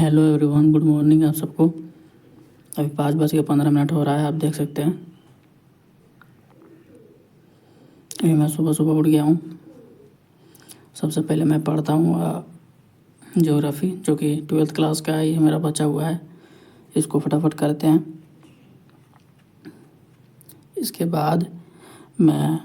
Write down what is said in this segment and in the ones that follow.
Hello everyone, good morning आप सबको। अभी 5:15 हो रहा है, आप देख सकते हैं। अभी मैं सुबह सुबह उठ गया हूँ। सबसे पहले मैं पढ़ता हूँ ज्योग्राफ़ी, जो कि 12th क्लास का है। ये मेरा बचा हुआ है, इसको फटाफट करते हैं। इसके बाद मैं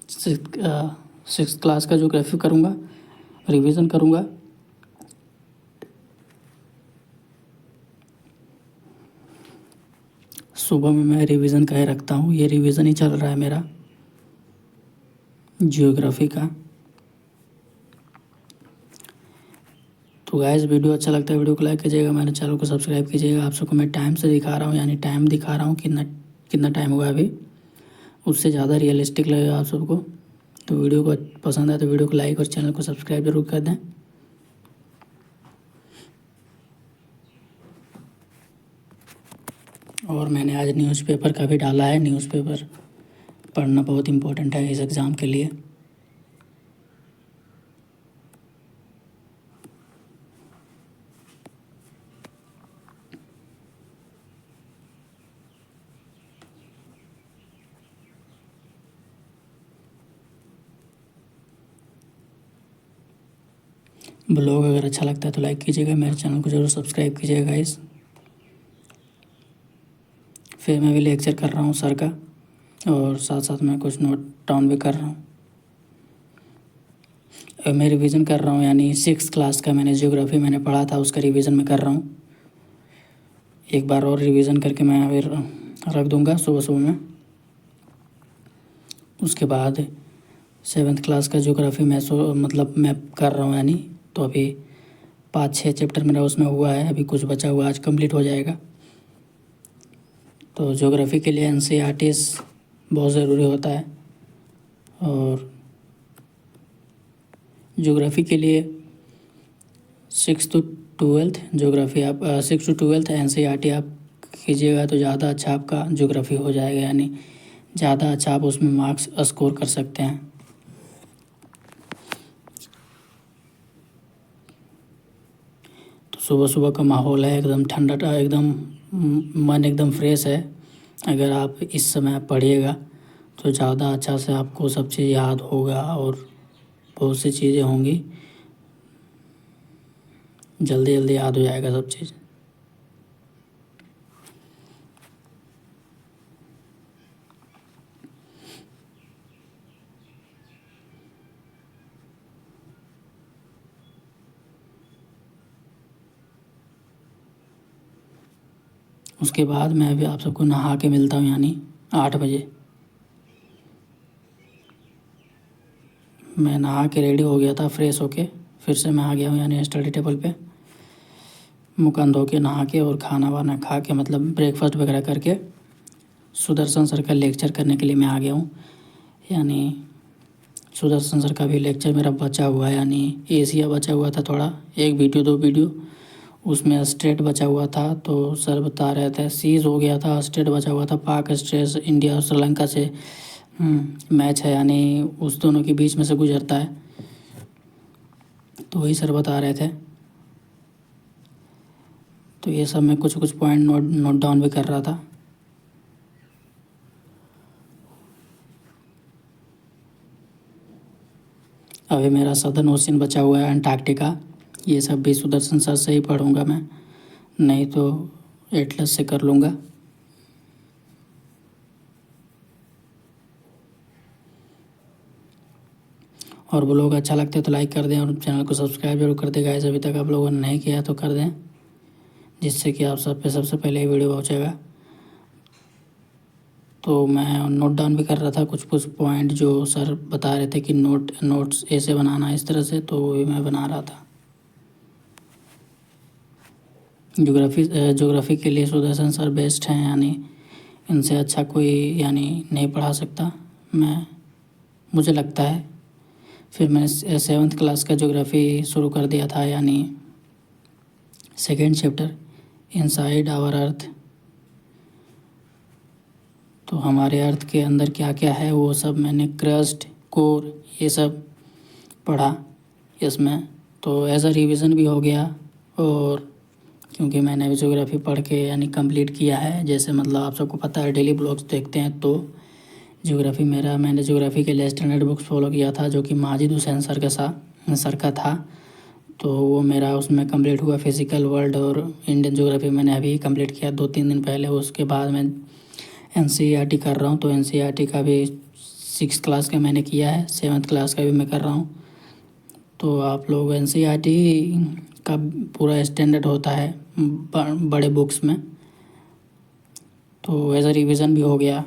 6th क्लास का ज्योग्राफ़ी करूँगा, रिवीजन करूँगा। सुबह में मैं रिवीजन का ही रखता हूँ, ये रिवीजन ही चल रहा है मेरा ज्योग्राफ़ी का। तो गाइस, वीडियो अच्छा लगता है वीडियो को लाइक कीजिएगा, मेरे चैनल को सब्सक्राइब कीजिएगा। आप सबको मैं टाइम से दिखा रहा हूँ, यानी टाइम दिखा रहा हूँ कितना टाइम हुआ अभी, उससे ज़्यादा रियलिस्टिक लगेगा आप सबको। तो वीडियो को पसंद आए तो वीडियो को लाइक और चैनल को सब्सक्राइब जरूर कर दें। और मैंने आज न्यूज़पेपर का भी डाला है। न्यूज़पेपर पढ़ना बहुत इम्पोर्टेंट है इस एग्ज़ाम के लिए। ब्लॉग अगर अच्छा लगता है तो लाइक कीजिएगा, मेरे चैनल को ज़रूर सब्सक्राइब कीजिएगा गाइस। फिर मैं भी लेक्चर कर रहा हूँ सर का, और साथ साथ मैं कुछ नोट डाउन भी कर रहा हूँ। मैं रिवीजन कर रहा हूँ, यानी 6th क्लास का मैंने ज्योग्राफी मैंने पढ़ा था, उसका रिवीजन मैं कर रहा हूँ। एक बार और रिवीजन करके मैं फिर रख दूँगा सुबह सुबह में। उसके बाद 7th क्लास का ज्योग्राफी मैं मैं कर रहा हूँ, यानी तो अभी 5-6 चैप्टर मेरा उसमें हुआ है, अभी कुछ बचा हुआ, आज कंप्लीट हो जाएगा। तो ज्योग्राफी के लिए एनसीईआरटीज़ बहुत ज़रूरी होता है। और ज्योग्राफी के लिए 6 to 12th ज्योग्राफी आप 6 to 12th एनसीईआरटी आप कीजिएगा तो ज़्यादा अच्छा आपका ज्योग्राफी हो जाएगा, यानी ज़्यादा अच्छा आप उसमें मार्क्स स्कोर कर सकते हैं। तो सुबह सुबह का माहौल है एकदम ठंडा, एकदम मन एकदम फ्रेश है। अगर आप इस समय पढ़िएगा तो ज़्यादा अच्छा से आपको सब चीज़ याद होगा, और बहुत सी चीज़ें होंगी, जल्दी जल्दी याद हो जाएगा सब चीज़। उसके बाद मैं भी आप सबको नहा के मिलता हूँ, यानी 8 बजे। मैं नहा के रेडी हो गया था, फ्रेश होके फिर से मैं आ गया हूँ, यानी स्टडी टेबल पे मुँह कान धो के नहा के और खाना वाना खा के, मतलब ब्रेकफास्ट वगैरह करके सुदर्शन सर का लेक्चर करने के लिए मैं आ गया हूँ। यानी सुदर्शन सर का भी लेक्चर मेरा बचा हुआ है, यानी एशिया बचा हुआ था थोड़ा, 1 वीडियो 2 वीडियो, उसमें स्टेट बचा हुआ था। तो सर बता रहे थे सीज हो गया था, स्टेट बचा हुआ था, पाक स्टेट इंडिया और श्रीलंका से मैच है, यानी उस दोनों के बीच में से गुजरता है। तो वही सर बता रहे थे। तो ये सब मैं कुछ कुछ पॉइंट नोट डाउन भी कर रहा था। अभी मेरा सदर्न ओशियन बचा हुआ है, अंटार्कटिका। ये सब भी सुदर्शन सर से ही पढ़ूंगा मैं, नहीं तो एटलस से कर लूँगा। और वो लोग अच्छा लगता है तो लाइक कर दें, और चैनल को सब्सक्राइब जरूर कर दें गाइस। अभी तक आप लोगों ने नहीं किया तो कर दें, जिससे कि आप सब पे सबसे पहले ये वीडियो पहुँचेगा। तो मैं नोट डाउन भी कर रहा था कुछ कुछ पॉइंट, जो सर बता रहे थे कि नोट्स ऐसे बनाना, इस तरह से, तो वो मैं बना रहा था। ज्योग्राफी के लिए सुदर्शन सर बेस्ट हैं, यानी इनसे अच्छा कोई यानी नहीं पढ़ा सकता, मुझे लगता है। फिर मैंने 7th क्लास का ज्योग्राफी शुरू कर दिया था, यानी 2nd chapter inside our earth. तो हमारे अर्थ के अंदर क्या क्या है वो सब मैंने क्रस्ट, कोर, ये सब पढ़ा इसमें। तो एज अ रिवीजन भी हो गया। और क्योंकि मैंने अभी ज्योग्राफी पढ़ के यानी कंप्लीट किया है, जैसे मतलब आप सबको पता है डेली ब्लॉग्स देखते हैं, तो मैंने ज्योग्राफी के लिए स्टैंडर्ड बुक्स फॉलो किया था, जो कि माजिद हुसैन सर का था। तो वो मेरा उसमें कंप्लीट हुआ। फिज़िकल वर्ल्ड और इंडियन ज्योग्राफी मैंने अभी कंप्लीट किया 2-3 दिन पहले। उसके बाद मैं एनसीईआरटी कर रहा हूँ, तो एनसीईआरटी का भी 6th क्लास का मैंने किया है, 7th क्लास का भी मैं कर रहा हूँ। तो आप लोग एनसीईआरटी का पूरा स्टैंडर्ड होता है बड़े बुक्स में, तो एज अ रिवीजन भी हो गया।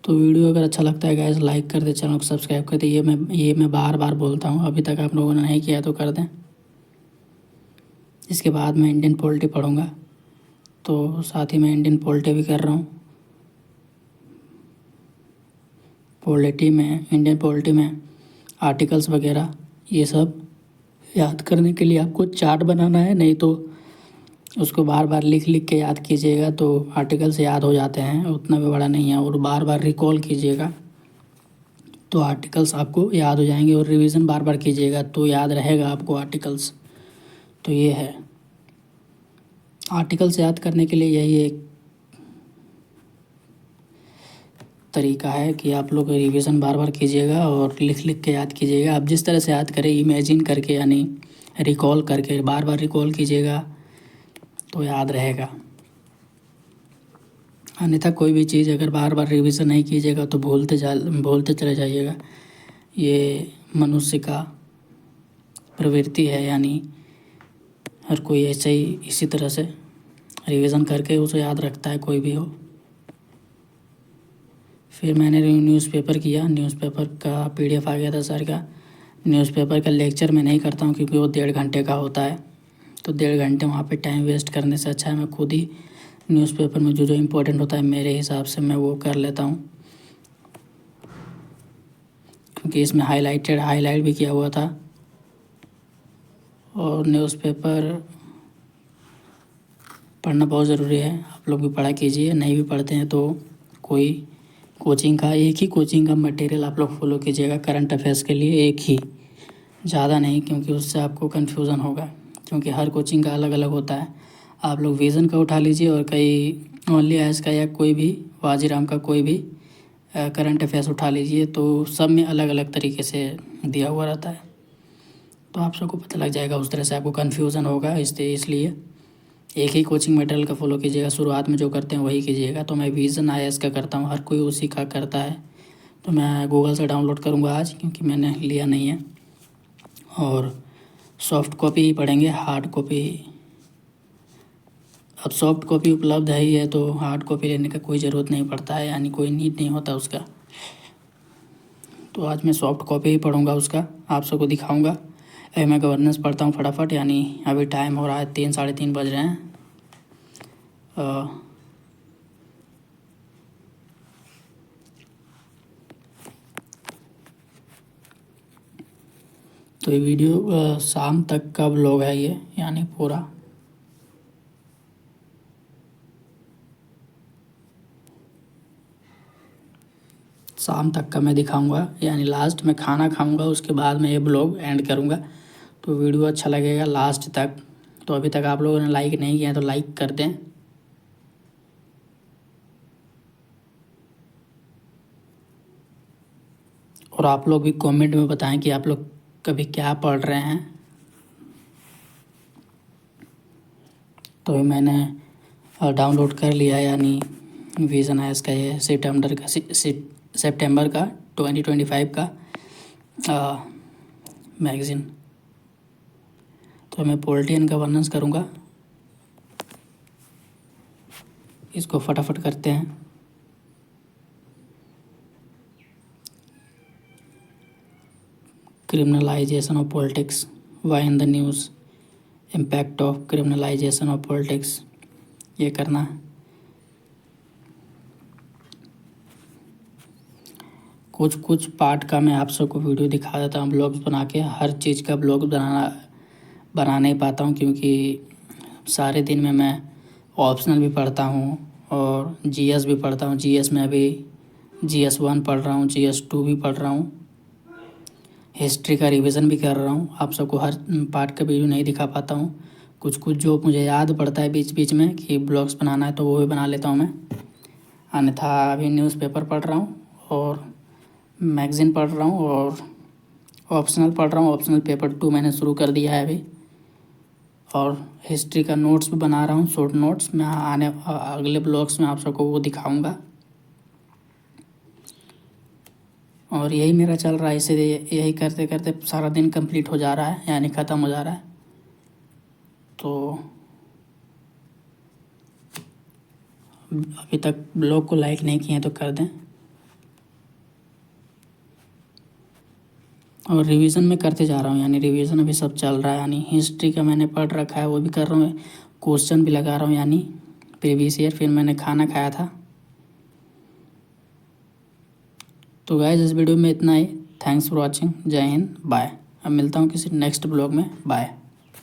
तो वीडियो अगर अच्छा लगता है गाइस, लाइक कर दे, चैनल को सब्सक्राइब कर दे। ये मैं बार बार बोलता हूँ, अभी तक आप लोगों ने नहीं किया तो कर दें। इसके बाद मैं इंडियन पॉलिटी पढ़ूँगा, तो साथ ही मैं इंडियन पॉलिटी भी कर रहा हूँ। इंडियन पॉलिटी में आर्टिकल्स वगैरह ये सब याद करने के लिए आपको चार्ट बनाना है, नहीं तो उसको बार बार लिख लिख के याद कीजिएगा तो आर्टिकल्स याद हो जाते हैं, उतना भी बड़ा नहीं है। और बार बार रिकॉल कीजिएगा तो आर्टिकल्स आपको याद हो जाएंगे, और रिवीजन बार बार कीजिएगा तो याद रहेगा आपको आर्टिकल्स। तो ये है, आर्टिकल्स याद करने के लिए यही एक तरीका है कि आप लोग रिवीजन बार बार कीजिएगा और लिख लिख के याद कीजिएगा। आप जिस तरह से याद करें, इमेजिन करके यानी रिकॉल करके बार बार रिकॉल कीजिएगा तो याद रहेगा। अन्यथा कोई भी चीज़ अगर बार बार रिवीजन नहीं कीजिएगा तो भूलते चले जाइएगा। ये मनुष्य का प्रवृत्ति है, यानी हर कोई ऐसे ही इसी तरह से रिवीजन करके उसे याद रखता है, कोई भी हो। फिर मैंने न्यूज़पेपर किया, न्यूज़पेपर का पीडीएफ आ गया था सर का। न्यूज़पेपर का लेक्चर मैं नहीं करता हूँ क्योंकि वो 1.5 घंटे का होता है, तो 1.5 घंटे वहाँ पे टाइम वेस्ट करने से अच्छा है मैं खुद ही न्यूज़पेपर में जो जो इम्पोर्टेंट होता है मेरे हिसाब से मैं वो कर लेता हूँ, क्योंकि इसमें हाईलाइट भी किया हुआ था। और न्यूज़पेपर पढ़ना बहुत ज़रूरी है, आप लोग भी पढ़ा कीजिए। नहीं भी पढ़ते हैं तो कोई एक ही कोचिंग का मटेरियल आप लोग फॉलो कीजिएगा करंट अफेयर्स के लिए, एक ही, ज़्यादा नहीं, क्योंकि उससे आपको कन्फ्यूज़न होगा, क्योंकि हर कोचिंग का अलग अलग होता है। आप लोग विज़न का उठा लीजिए और कई ओनली आइज का या कोई भी वाजीराम का कोई भी करंट अफेयर्स उठा लीजिए, तो सब में अलग अलग तरीके से दिया हुआ रहता है, तो आप सबको पता लग जाएगा। उस तरह से आपको कन्फ्यूज़न होगा, इसलिए एक ही कोचिंग मटेरियल का फॉलो कीजिएगा। शुरुआत में जो करते हैं वही कीजिएगा। तो मैं विज़न आईएएस का करता हूँ, हर कोई उसी का करता है, तो मैं गूगल से डाउनलोड करूँगा आज, क्योंकि मैंने लिया नहीं है। और सॉफ्ट कॉपी ही पढ़ेंगे, हार्ड कॉपी अब सॉफ्ट कॉपी उपलब्ध है ही है, तो हार्ड कॉपी लेने का कोई ज़रूरत नहीं पड़ता है, यानी कोई नीड नहीं होता उसका। तो आज मैं सॉफ्ट कॉपी ही पढ़ूँगा उसका, आप सबको दिखाऊँगा। अभी मैं गवर्नेंस पढ़ता हूँ फटाफट, यानी अभी टाइम हो रहा है 3 साढ़े 3 बज रहे हैं। तो ये वीडियो शाम तक का व्लॉग है ये, यानी पूरा। शाम तक का मैं दिखाऊंगा, यानी लास्ट में खाना खाऊंगा, उसके बाद मैं ये ब्लॉग एंड करूंगा। तो वीडियो अच्छा लगेगा लास्ट तक। तो अभी तक आप लोगों ने लाइक नहीं किया तो लाइक कर दें। और आप लोग भी कमेंट में बताएं कि आप लोग कभी क्या पढ़ रहे हैं। तो मैंने डाउनलोड कर लिया, यानी विज़न आईएएस का ये सितंबर का 2025 का मैगज़ीन। तो मैं पॉलिटी एंड गवर्नेंस करूँगा, इसको फटाफट करते हैं। Criminalisation of politics, why in the news, impact of criminalisation of politics, ये करना है। कुछ पार्ट का मैं आप सबको वीडियो दिखा देता हूँ ब्लॉग्स बना के। हर चीज़ का ब्लॉग बना नहीं पाता हूँ, क्योंकि सारे दिन में मैं ऑप्शनल भी पढ़ता हूँ और जीएस भी पढ़ता हूँ। जीएस में अभी GS1 पढ़ रहा हूँ, GS2 भी पढ़ रहा हूँ। हिस्ट्री का रिवीजन भी कर रहा हूँ। आप सबको हर पार्ट का वीडियो नहीं दिखा पाता हूँ, कुछ कुछ जो मुझे याद पड़ता है बीच बीच में कि ब्लॉग्स बनाना है तो वो भी बना लेता हूँ मैं। अन्यथा अभी न्यूज़पेपर पढ़ रहा हूँ और मैगज़ीन पढ़ रहा हूँ और ऑप्शनल पढ़ रहा हूँ। ऑप्शनल पेपर 2 मैंने शुरू कर दिया है अभी, और हिस्ट्री का नोट्स भी बना रहा हूँ, शॉर्ट नोट्स। मैं अगले ब्लॉग्स में आप सबको वो दिखाऊंगा। और यही मेरा चल रहा है, इसीलिए यही करते करते सारा दिन कंप्लीट हो जा रहा है, यानी ख़त्म हो जा रहा है। तो अभी तक ब्लॉग को लाइक नहीं किए तो कर दें। और रिवीजन में करते जा रहा हूँ, यानी रिवीजन अभी सब चल रहा है। यानी हिस्ट्री का मैंने पढ़ रखा है, वो भी कर रहा हूँ। क्वेश्चन भी लगा रहा हूँ, यानी प्रीवियस ईयर। फिर मैंने खाना खाया था। तो गाइस इस वीडियो में इतना ही। Thanks for watching. जय हिंद, बाय। अब मिलता हूँ किसी नेक्स्ट ब्लॉग में। बाय।